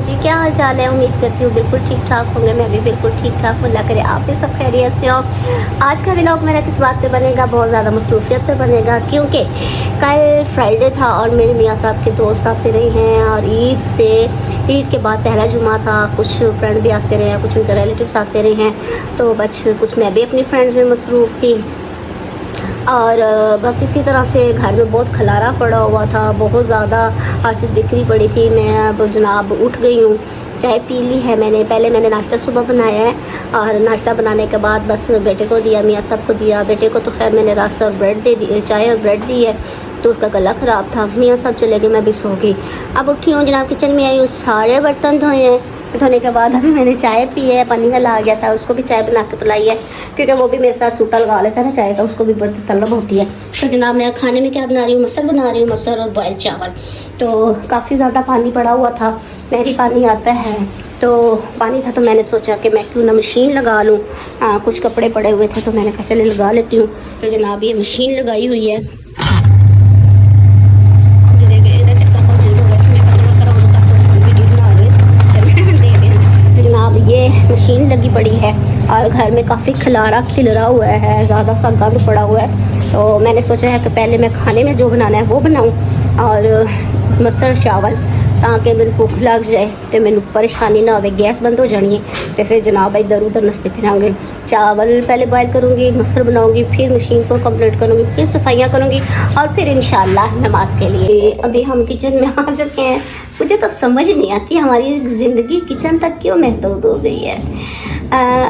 जी, क्या हाल चाल है। उम्मीद करती हूँ बिल्कुल ठीक ठाक होंगे। मैं भी बिल्कुल ठीक ठाक हूँ। अल्लाह करे आप भी सब खैरियत से हो। आज का व्लॉग मेरा किस बात पे बनेगा, बहुत ज़्यादा मसरूफियत पे बनेगा, क्योंकि कल फ्राइडे था और मेरे मियाँ साहब के दोस्त आते रहे हैं और ईद के बाद पहला जुमा था। कुछ फ्रेंड भी आते रहे हैं, कुछ उनके रिलेटिव्स आते रहे हैं, तो कुछ मैं भी अपनी फ्रेंड्स में मसरूफ़ थी। और बस इसी तरह से घर में बहुत खलारा पड़ा हुआ था, बहुत ज़्यादा हर चीज़ बिखरी पड़ी थी। मैं अब जनाब उठ गई हूँ, चाय पी ली है मैंने। पहले मैंने नाश्ता सुबह बनाया है और नाश्ता बनाने के बाद बस बेटे को दिया, मियाँ साहब को दिया। बेटे को तो खैर मैंने रस और ब्रेड दे दी, चाय और ब्रेड दी है, तो उसका गला ख़राब था। मियाँ साहब चले गए, मैं भी सो गई। अब उठी हूँ जनाब, किचन में आई हूँ, सारे बर्तन धोए हैं। धोने के बाद अभी मैंने चाय पी है, पानी वाला आ गया था, उसको भी चाय बना के पिलाई है, क्योंकि वो भी मेरे साथ सूटा लगा लेता है ना चाय का, उसको भी बहुत तलब होती है। तो जनाब मैं खाने में क्या बना रही हूँ, मसर बना रही हूँ, मसर और बॉयल चावल। तो काफ़ी ज़्यादा पानी पड़ा हुआ था, नहरी पानी आता है, तो पानी था, तो मैंने सोचा कि मैं क्यों ना मशीन लगा लूँ। कुछ कपड़े पड़े हुए थे तो मैंने कहा चले लगा लेती हूँ। तो जनाब ये मशीन लगाई हुई है, ये मशीन लगी पड़ी है और घर में काफ़ी खिलरा हुआ है, ज़्यादा सा गंद पड़ा हुआ है। तो मैंने सोचा है कि पहले मैं खाने में जो बनाना है वो बनाऊं और मसर चावल, ताकि मेरी भुख लग जाए तो मैंने परेशानी ना हो, गैस बंद हो जानी है। तो फिर जनाब इधर उधर नस्ते फिरांगे। चावल पहले बॉयल करूँगी, मसर बनाऊँगी, फिर मशीन को कंप्लीट करूँगी, फिर सफाइयाँ करूँगी और फिर इंशाल्लाह नमाज के लिए। अभी हम किचन में आ चुके हैं। मुझे तो समझ नहीं आती हमारी ज़िंदगी किचन तक क्यों महदूद हो गई है।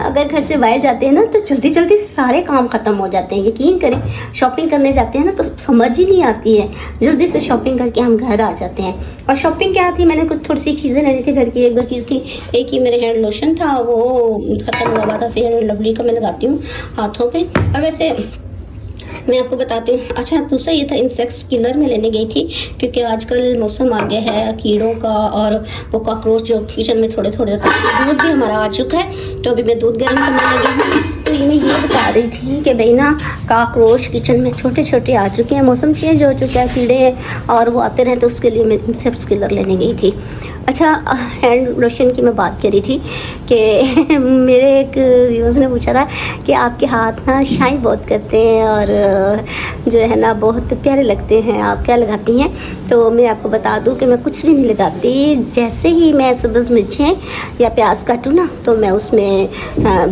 अगर घर से बाहर जाते हैं ना तो जल्दी जल्दी सारे काम ख़त्म हो जाते हैं। यकीन करें, शॉपिंग करने जाते हैं ना तो समझ ही नहीं आती है, जल्दी से शॉपिंग करके हम घर आ जाते हैं। और शॉपिंग क्या थी, मैंने कुछ थोड़ी सी चीज़ें लेनी थी घर की, एक दो चीज़ थी। एक ही मेरे हैंड लोशन था, वो ख़त्म हुआ था, फेयर एंड लवली का मैं लगाती हूँ हाथों पे। और वैसे मैं आपको बताती हूँ, अच्छा दूसरा ये था, इंसेक्ट किलर में लेने गई थी, क्योंकि आजकल मौसम आ गया है कीड़ों का और वो कॉकरोच जो किचन में थोड़े थोड़े। दूध भी हमारा आ चुका है, तो अभी मैं दूध गर्म करने लगी हूँ। तो ये मैं ये बता रही थी कि भाई ना कॉकरोच किचन में छोटे छोटे आ चुके हैं, मौसम चेंज हो चुका है, कीड़े हैं और वो आते रहते, उसके लिए मैं इंसेक्ट किलर लेने गई थी। अच्छा, हैंड लोशन की मैं बात कर रही थी कि मेरे एक व्यूअर्स ने पूछा था कि आपके हाथ ना शाइन बहुत करते हैं और जो है ना बहुत प्यारे लगते हैं, आप क्या लगाती हैं। तो मैं आपको बता दूं कि मैं कुछ भी नहीं लगाती। जैसे ही मैं सब्ज़ मिर्चें या प्याज काटूँ ना तो मैं उसमें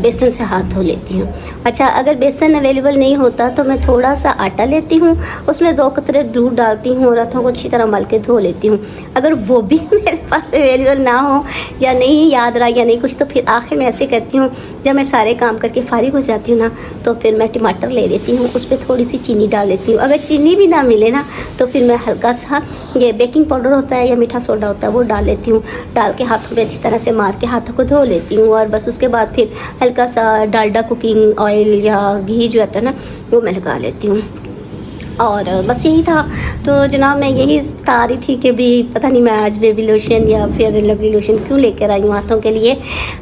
बेसन से हाथ धो लेती हूँ। अच्छा, अगर बेसन अवेलेबल नहीं होता तो मैं थोड़ा सा आटा लेती हूँ, उसमें 2 कतरे दूध डालती हूँ और हाथों को अच्छी तरह मल के धो लेती हूँ। अगर वो भी मेरे पास अवेलेबल ना हो या नहीं याद रहा या नहीं कुछ, तो फिर आखिर में ऐसे करती हूँ, जब मैं सारे काम करके फारिग हो जाती हूँ ना तो फिर मैं टमाटर ले लेती हूँ, उस पर थोड़ी सी चीनी डाल लेती हूँ। अगर चीनी भी ना मिले ना तो फिर मैं हल्का सा ये बेकिंग पाउडर होता है या मीठा सोडा होता है वो डाल लेती हूँ। डाल के हाथों पे अच्छी तरह से मार के हाथों को धो लेती हूँ और बस उसके बाद फिर हल्का सा डालडा कुकिंग ऑयल या घी जो आता है ना वो मैं लगा लेती हूँ। और बस यही था। तो जनाब मैं यही बता रही थी कि भी पता नहीं मैं आज बेबी लोशन या फेयर एंड लवली लोशन क्यों लेकर आई हूँ हाथों के लिए।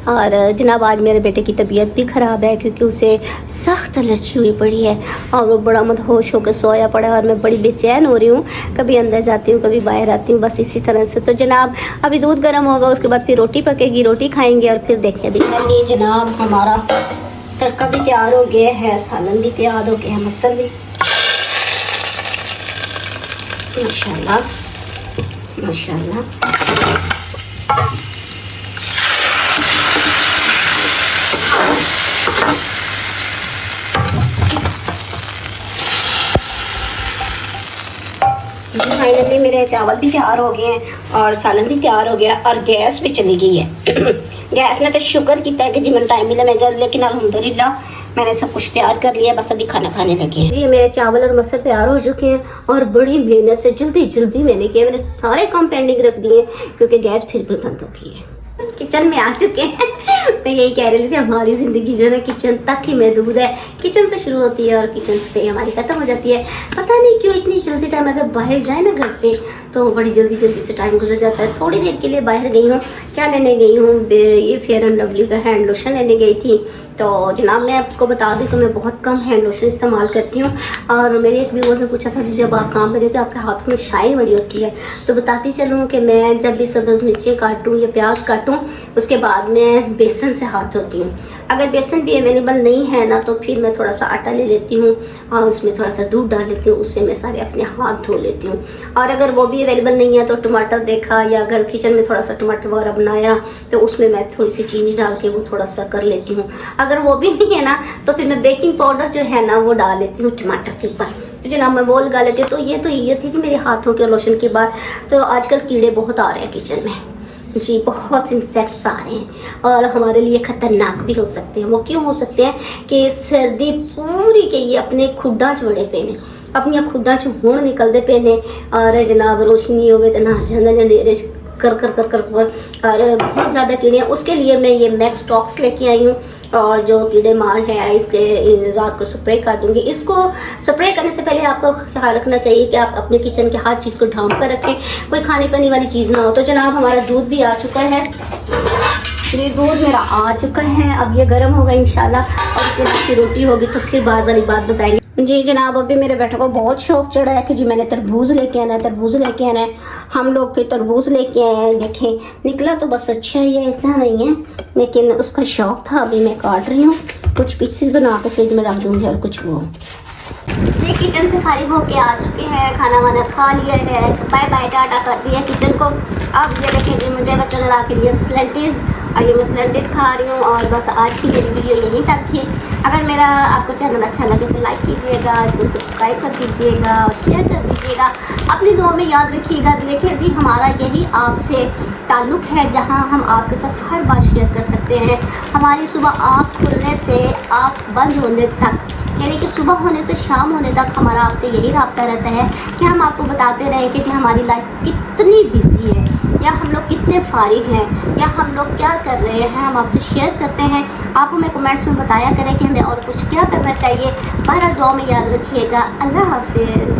और जनाब आज मेरे बेटे की तबीयत भी ख़राब है, क्योंकि उसे सख्त एलर्जी हुई पड़ी है और वो बड़ा मदहोश होकर सोया पड़ा है और मैं बड़ी बेचैन हो रही हूँ। कभी अंदर जाती हूँ, कभी बाहर आती हूँ, बस इसी तरह से। तो जनाब अभी दूध गर्म होगा, उसके बाद फिर रोटी पकेगी, रोटी खाएँगे और फिर देखें। अभी ये जनाब हमारा तड़का भी तैयार हो गया है, सालन भी तैयार हो गया है, मसल भी माशाल्लाह माशाल्लाह। फाइनली मेरे चावल भी तैयार हो गए हैं और सालन भी तैयार हो गया और गैस भी चली गई है। गैस ने तो शुक्र किया है कि जी मैंने टाइम मिला मैं घर, लेकिन अल्हम्दुलिल्लाह मैंने सब कुछ तैयार कर लिया, बस अभी खाना खाने लगे हैं। जी मेरे चावल और मसर तैयार हो चुके हैं और बड़ी मेहनत से जल्दी जल्दी मैंने किया। मैंने सारे काम पेंडिंग रख दिए क्योंकि गैस फिर भी बंद हो गई है। किचन में आ चुके हैं। मैं यही कह रही थी, हमारी ज़िंदगी जो है किचन तक ही महदूद है, किचन से शुरू होती है और किचन पे हमारी ख़त्म हो जाती है। पता नहीं क्यों इतनी जल्दी टाइम, अगर बाहर जाए ना घर से तो बड़ी जल्दी जल्दी से टाइम गुजर जाता है। थोड़ी देर के लिए बाहर गई हूँ, क्या लेने गई हूँ, ये फेयर एंड लवली का हैंड लोशन लेने गई थी। तो जनाब मैं आपको बता दूं कि मैं बहुत कम हैंड लोशन इस्तेमाल करती हूँ। और मेरे एक व्यूअर्स ने पूछा था जी जब आप काम करते हो तो आपके हाथों में शाइन बड़ी होती है। तो बताती चलूँ कि मैं जब भी सब्ज़ मिर्ची काटूँ या प्याज काटूँ उसके बाद मैं बेसन से हाथ धोती हूँ। अगर बेसन भी अवेलेबल नहीं है ना तो फिर मैं थोड़ा सा आटा ले लेती हूँ और उसमें थोड़ा सा दूध डाल लेती हूँ, उससे मैं सारे अपने हाथ धो लेती हूँ। और अगर वो भी अवेलेबल नहीं है तो टमाटर देखा या अगर किचन में थोड़ा सा टमाटर वगैरह बनाया तो उसमें मैं थोड़ी सी चीनी डाल के वो थोड़ा सा कर लेती हूँ। अगर वो भी नहीं है ना तो फिर मैं बेकिंग पाउडर जो है ना वो डाल लेती हूँ टमाटर के ऊपर, तो जनाब मैं वो लगा लेती हूँ। तो ये थी कि मेरे हाथों के लोशन के बाद तो आजकल कीड़े बहुत आ रहे हैं किचन में जी, बहुत इंसेक्ट्स आ रहे हैं और हमारे लिए ख़तरनाक भी हो सकते हैं। वो क्यों हो सकते हैं कि सर्दी पूरी के ये अपने खुड्डा च बड़े पे ने, अपनी खुड्डा च हुण निकलते पे ने और जनाब रोशनी होवे तो ना जांदे ने अंधेरे कर कर कर कर और बहुत ज़्यादा कीड़े हैं। उसके लिए मैं ये मैक्स टॉक्स लेके आई हूँ और जो कीड़े मार है इसके रात को स्प्रे कर दूँगी। इसको स्प्रे करने से पहले आपको ख्याल रखना चाहिए कि आप अपने किचन के हर चीज़ को ढांप कर रखें, कोई खाने पीने वाली चीज़ ना हो। तो जनाब हमारा दूध भी आ चुका है, ये दूध मेरा आ चुका है, अब ये गर्म होगा इंशाल्लाह और उसके बाद की रोटी होगी तो फिर बाद वाली बात बताएंगे। जी जनाब अभी मेरे बेटे को बहुत शौक चढ़ा है कि जी मैंने तरबूज लेके आना है, तरबूज लेके आना है। हम लोग फिर तरबूज लेके आए हैं, देखें निकला तो बस अच्छा ही है, इतना नहीं है, लेकिन उसका शौक था। अभी मैं काट रही हूँ, कुछ पीसेस बना के फ्रिज में रख दूँगी और कुछ वो। जी किचन से फारिग होके आ चुके हैं, खाना वाना खा लिया है, बाय बाय टाटा कर दिया किचन को। अब ये देखें जी मुझे बच्चों ने ला के दिया स्लैंटीज और ये मैं स्लैंटीज खा रही हूँ। और बस आज की मेरी वीडियो यहीं तक थी। अगर मेरा आपको चैनल अच्छा लगे तो लाइक कीजिएगा, इसको सब्सक्राइब कर दीजिएगा और शेयर कर दीजिएगा। अपनी दुआ में याद रखिएगा। देखिए जी हमारा यही आपसे ताल्लुक़ है जहाँ हम आपके साथ हर बात शेयर कर सकते हैं। हमारी सुबह आँख खुलने से आँख बंद होने तक, यानी कि सुबह होने से शाम होने तक हमारा आपसे यही राब्ता रहता है कि हम आपको बताते रहें कि जी हमारी लाइफ कितनी बिजी है या हम लोग कितने फारिग हैं या हम लोग क्या कर रहे हैं, हम आपसे शेयर करते हैं। आप हमें कमेंट्स में बताया करें कि हमें और कुछ क्या करना चाहिए। हमारा दुआ में याद रखिएगा। अल्लाह हाफिज़।